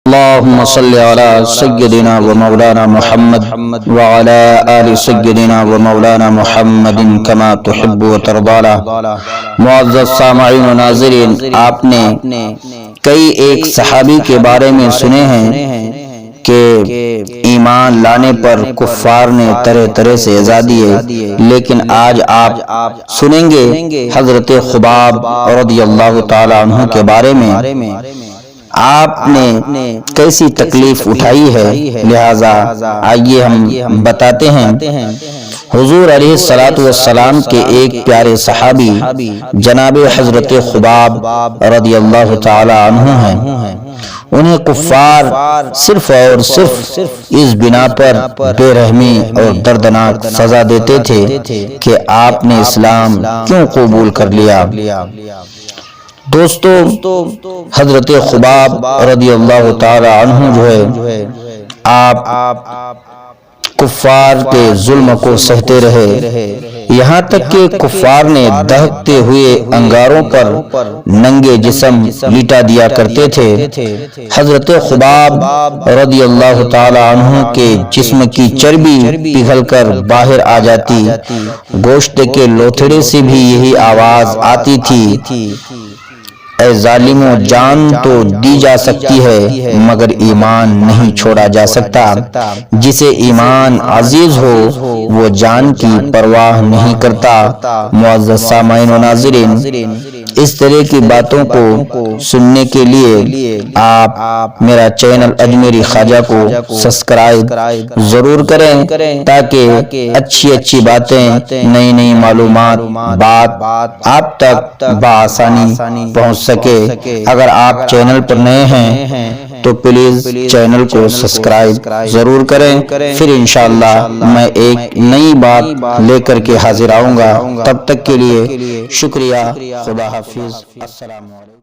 اللهم صل على سيدنا ومولانا محمد وعلى آل سيدنا ومولانا محمد كما تحب وترضى. معزز سامعین و ناظرین، آپ نے کئی ایک صحابی کے بارے میں سنے ہیں کہ ایمان لانے پر کفار نے طرح طرح سے ایذا دیے، لیکن آج آپ سنیں گے حضرت خباب رضی اللہ تعالی عنہ کے بارے میں آپ نے کیسی تکلیف اٹھائی ہے. لہذا آئیے ہم بتاتے ہیں. حضور علیہ الصلوۃ والسلام کے ایک پیارے صحابی جناب حضرت خباب رضی اللہ تعالی عنہ ہیں. انہیں کفار صرف اور صرف اس بنا پر بے رحمی اور دردناک سزا دیتے تھے کہ آپ نے اسلام کیوں قبول کر لیا. دوستو، حضرت خباب رضی اللہ تعالی عنہ جو ہے آپ کفار کے ظلم کو سہتے رہے، یہاں تک کہ کفار نے دہکتے ہوئے انگاروں پر ننگے جسم لٹا دیا کرتے تھے. حضرت خباب رضی اللہ تعالی عنہ کے جسم کی چربی پگھل کر باہر آ جاتی، گوشت کے لوتھڑے سے بھی یہی آواز آتی تھی، اے ظالموں، جان تو دی جا سکتی ہے مگر ایمان نہیں چھوڑا جا سکتا. جسے ایمان عزیز ہو وہ جان کی پرواہ نہیں کرتا. معزز سامعین و ناظرین، اس طرح کی باتوں کو سننے کے لیے آپ میرا چینل اجمیری خواجہ کو سبسکرائب ضرور کریں تاکہ اچھی اچھی باتیں، نئی نئی معلومات بات آپ تک بآسانی پہنچ سکے. اگر آپ چینل پر نئے ہیں تو پلیز چینل کو سبسکرائب ضرور کریں. پھر انشاءاللہ میں ایک نئی بات لے کر کے حاضر آؤں گا. تب تک کے لیے شکریہ. خدا حافظ. السلام علیکم.